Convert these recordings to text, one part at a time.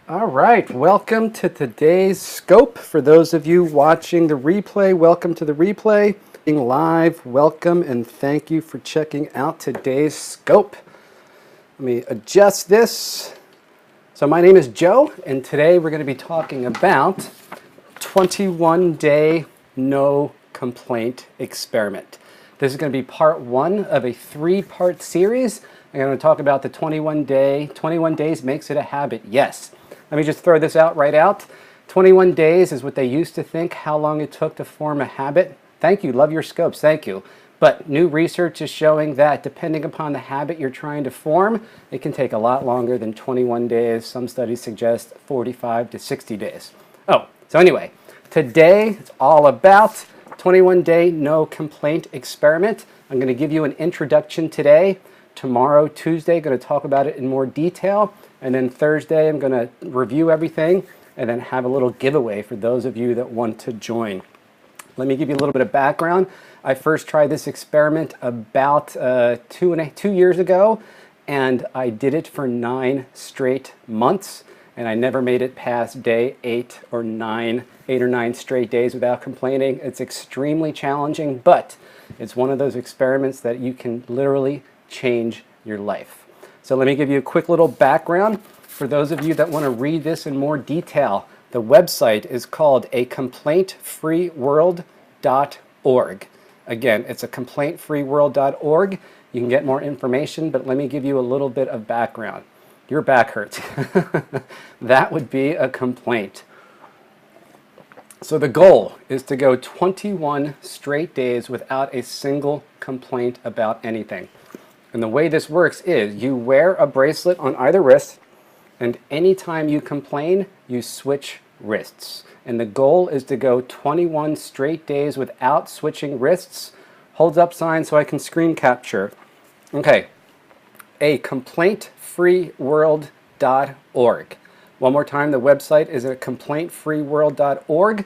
All right, welcome to today's Scope. For those of you watching the replay, welcome to the replay. Being live, welcome and thank you for checking out today's Scope. Let me adjust this. So my name is Joe, and today we're going to be talking about 21-day no complaint experiment. This is going to be part one of a three-part series. I'm going to talk about the 21 days makes it a habit. Yes. Let me just throw this right out. 21 days is what they used to think how long it took to form a habit. Thank you. Love your scopes. Thank you. But new research is showing that depending upon the habit you're trying to form, it can take a lot longer than 21 days. Some studies suggest 45 to 60 days. So anyway, today it's all about 21-day no complaint experiment. I'm going to give you an introduction today. Tomorrow, Tuesday, going to talk about it in more detail. And then Thursday, I'm going to review everything and then have a little giveaway for those of you that want to join. Let me give you a little bit of background. I first tried this experiment about 2 years ago, and I did it for 9 straight months, and I never made it past day 8 or 9 straight days without complaining. It's extremely challenging, but it's one of those experiments that you can literally change your life. So let me give you a quick little background. For those of you that want to read this in more detail, the website is called acomplaintfreeworld.org. Again, it's a complaintfreeworld.org. You can get more information, but let me give you a little bit of background. Your back hurts. That would be a complaint. So the goal is to go 21 straight days without a single complaint about anything. And the way this works is you wear a bracelet on either wrist, and anytime you complain, you switch wrists. And the goal is to go 21 straight days without switching wrists. Hold up sign so I can screen capture. Okay, a complaintfreeworld.org. One more time, the website is at complaintfreeworld.org.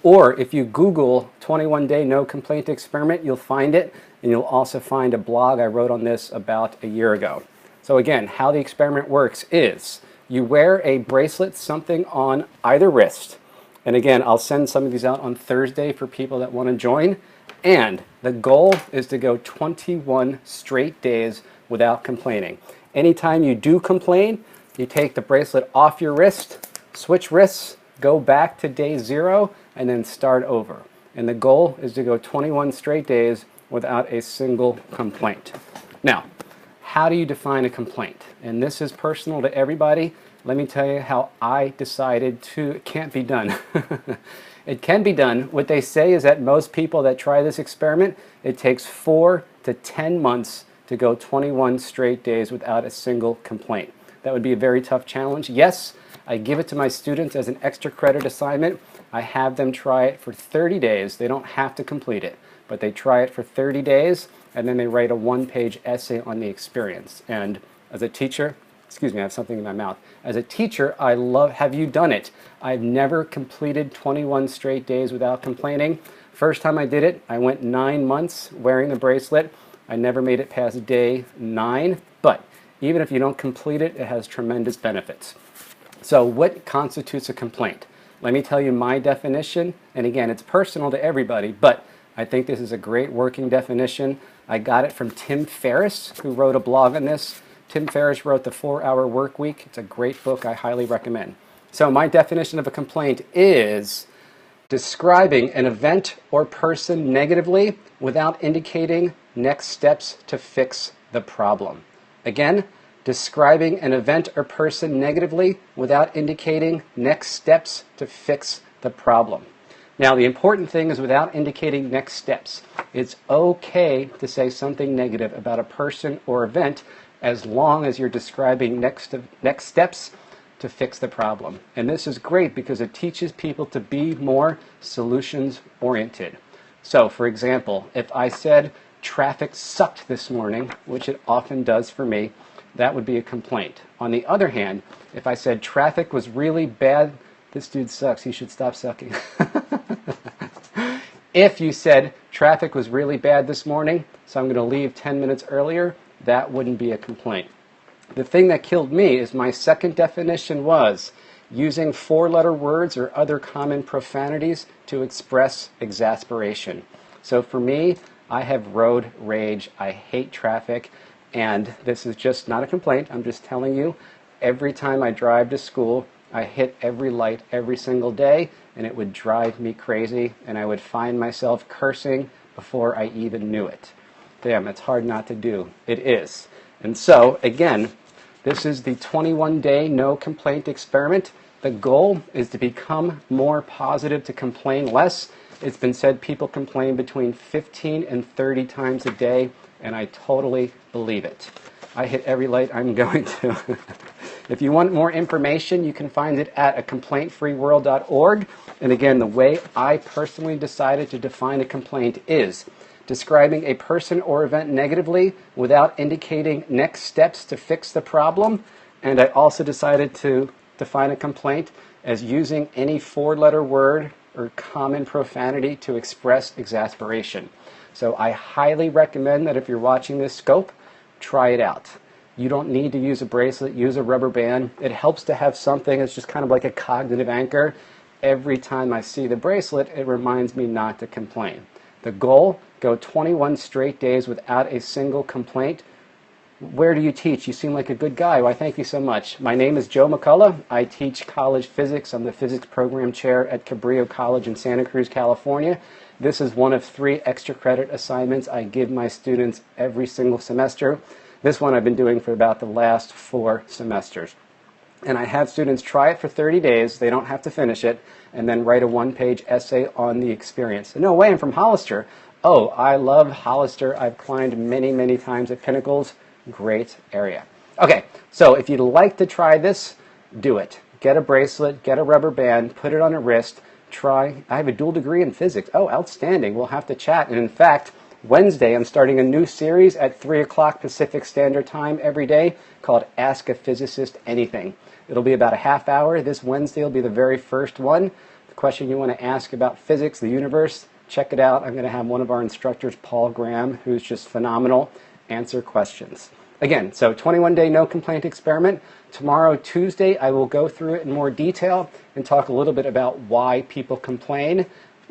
Or if you Google 21-day no complaint experiment, you'll find it. And you'll also find a blog I wrote on this about a year ago. So again, how the experiment works is you wear a bracelet, something on either wrist. And again, I'll send some of these out on Thursday for people that want to join. And the goal is to go 21 straight days without complaining. Anytime you do complain, you take the bracelet off your wrist, switch wrists, go back to day 0, and then start over. And the goal is to go 21 straight days without a single complaint. Now, how do you define a complaint? And this is personal to everybody. Let me tell you how I decided it can't be done. It can be done. What they say is that most people that try this experiment, it takes 4 to 10 months to go 21 straight days without a single complaint. That would be a very tough challenge. Yes, I give it to my students as an extra credit assignment. I have them try it for 30 days. They don't have to complete it, but they try it for 30 days, and then they write a 1-page essay on the experience. And as a teacher, excuse me, I have something in my mouth. As a teacher, I love, have you done it? I've never completed 21 straight days without complaining. First time I did it, I went 9 months wearing the bracelet. I never made it past day 9, but even if you don't complete it, it has tremendous benefits. So what constitutes a complaint? Let me tell you my definition, and again, it's personal to everybody, but I think this is a great working definition. I got it from Tim Ferriss, who wrote a blog on this. Tim Ferriss wrote The 4-Hour Workweek. It's a great book I highly recommend. So my definition of a complaint is describing an event or person negatively without indicating next steps to fix the problem. Again, describing an event or person negatively without indicating next steps to fix the problem. Now, the important thing is without indicating next steps. It's okay to say something negative about a person or event as long as you're describing next steps to fix the problem. And this is great because it teaches people to be more solutions-oriented. So, for example, if I said traffic sucked this morning, which it often does for me, that would be a complaint. On the other hand, if I said traffic was really bad, this dude sucks, he should stop sucking. If you said traffic was really bad this morning, so I'm going to leave 10 minutes earlier, that wouldn't be a complaint. The thing that killed me is my second definition was using four-letter words or other common profanities to express exasperation. So for me, I have road rage. I hate traffic. And this is just not a complaint. I'm just telling you, every time I drive to school, I hit every light every single day, and it would drive me crazy, and I would find myself cursing before I even knew it. Damn, it's hard not to do. It is. And so, again, this is the 21-day no complaint experiment. The goal is to become more positive, to complain less. It's been said people complain between 15 and 30 times a day, and I totally believe it. I hit every light I'm going to. If you want more information, you can find it at acomplaintfreeworld.org. And again, the way I personally decided to define a complaint is describing a person or event negatively without indicating next steps to fix the problem. And I also decided to define a complaint as using any four-letter word or common profanity to express exasperation. So I highly recommend that if you're watching this scope, try it out. You don't need to use a bracelet, use a rubber band. It helps to have something that's just kind of like a cognitive anchor. Every time I see the bracelet, it reminds me not to complain. The goal, go 21 straight days without a single complaint. Where do you teach? You seem like a good guy. Why, thank you so much. My name is Joe McCullough. I teach college physics. I'm the physics program chair at Cabrillo College in Santa Cruz, California. This is one of 3 extra credit assignments I give my students every single semester. This one I've been doing for about the last 4 semesters. And I have students try it for 30 days. They don't have to finish it. And then write a 1-page essay on the experience. No way, I'm from Hollister. Oh, I love Hollister. I've climbed many, many times at Pinnacles. Great area. Okay, so if you'd like to try this, do it. Get a bracelet, get a rubber band, put it on a wrist, try. I have a dual degree in physics. Oh, outstanding. We'll have to chat. And in fact, Wednesday, I'm starting a new series at 3 o'clock Pacific Standard Time every day called Ask a Physicist Anything. It'll be about a half hour. This Wednesday will be the very first one. The question you want to ask about physics, the universe, check it out. I'm going to have one of our instructors, Paul Graham, who's just phenomenal, answer questions. Again, so 21-day no complaint experiment. Tomorrow, Tuesday, I will go through it in more detail and talk a little bit about why people complain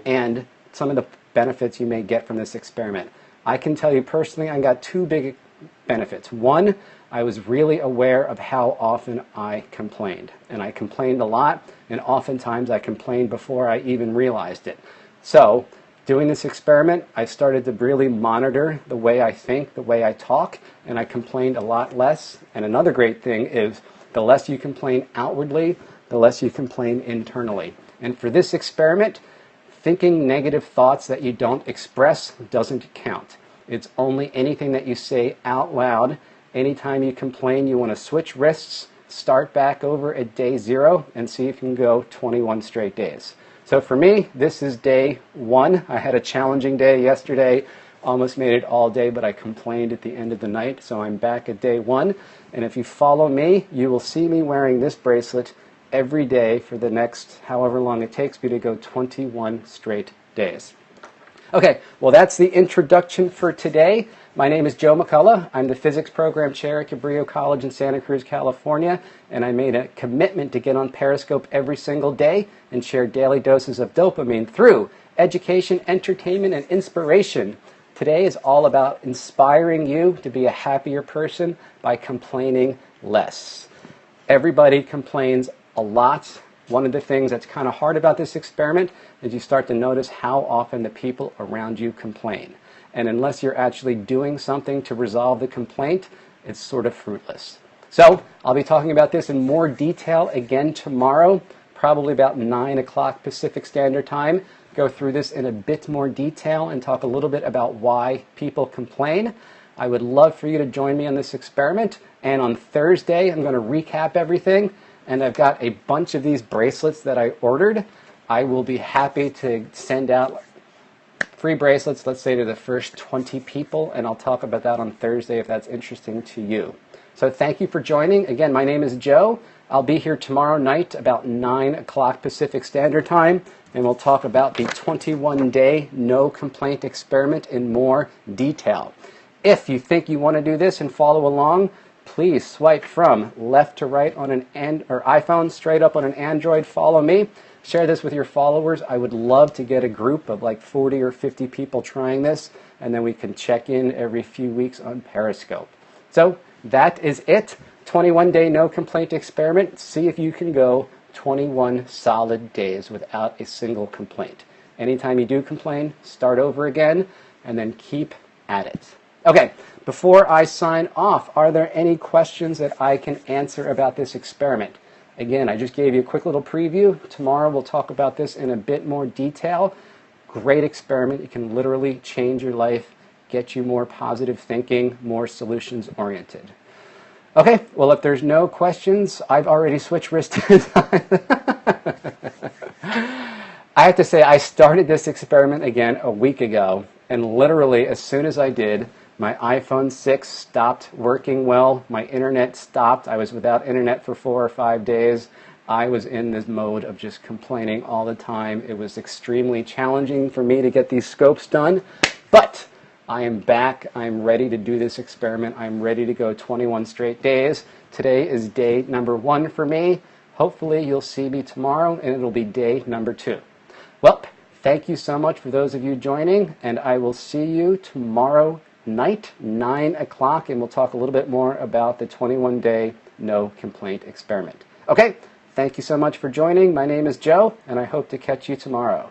and some of the benefits you may get from this experiment. I can tell you personally, I got 2 big benefits. One, I was really aware of how often I complained. And I complained a lot, and oftentimes I complained before I even realized it. So, doing this experiment, I started to really monitor the way I think, the way I talk, and I complained a lot less. And another great thing is the less you complain outwardly, the less you complain internally. And for this experiment, thinking negative thoughts that you don't express doesn't count. It's only anything that you say out loud. Anytime you complain, you want to switch wrists, start back over at day 0, and see if you can go 21 straight days. So for me, this is day 1. I had a challenging day yesterday, almost made it all day, but I complained at the end of the night, so I'm back at day 1. And if you follow me, you will see me wearing this bracelet every day for the next however long it takes me to go 21 straight days. Okay, well that's the introduction for today. My name is Joe McCullough. I'm the physics program chair at Cabrillo College in Santa Cruz, California, and I made a commitment to get on Periscope every single day and share daily doses of dopamine through education, entertainment, and inspiration. Today is all about inspiring you to be a happier person by complaining less. Everybody complains a lot. One of the things that's kind of hard about this experiment is you start to notice how often the people around you complain. And unless you're actually doing something to resolve the complaint, it's sort of fruitless. So I'll be talking about this in more detail again tomorrow, probably about 9 o'clock Pacific Standard Time. Go through this in a bit more detail and talk a little bit about why people complain. I would love for you to join me on this experiment. And on Thursday, I'm going to recap everything. And I've got a bunch of these bracelets that I ordered. I will be happy to send out free bracelets, let's say to the first 20 people, and I'll talk about that on Thursday if that's interesting to you. So thank you for joining. Again, my name is Joe. I'll be here tomorrow night about 9 o'clock Pacific Standard Time, and we'll talk about the 21-day no complaint experiment in more detail. If you think you want to do this and follow along, please swipe from left to right on an iPhone, straight up on an Android. Follow me. Share this with your followers. I would love to get a group of like 40 or 50 people trying this, and then we can check in every few weeks on Periscope. So that is it. 21-day no complaint experiment. See if you can go 21 solid days without a single complaint. Anytime you do complain, start over again and then keep at it. Okay, before I sign off, are there any questions that I can answer about this experiment? Again, I just gave you a quick little preview. Tomorrow we'll talk about this in a bit more detail. Great experiment. It can literally change your life, get you more positive thinking, more solutions oriented. Okay, well, if there's no questions, I've already switched wrists. I have to say, I started this experiment again a week ago, and literally as soon as I did, my iPhone 6 stopped working well. My internet stopped. I was without internet for 4 or 5 days. I was in this mode of just complaining all the time. It was extremely challenging for me to get these scopes done, but I am back. I'm ready to do this experiment. I'm ready to go 21 straight days. Today is day number 1 for me. Hopefully you'll see me tomorrow, and it'll be day number 2. Well, thank you so much for those of you joining, and I will see you tomorrow night, 9 o'clock, and we'll talk a little bit more about the 21-day no complaint experiment. Okay, thank you so much for joining. My name is Joe, and I hope to catch you tomorrow.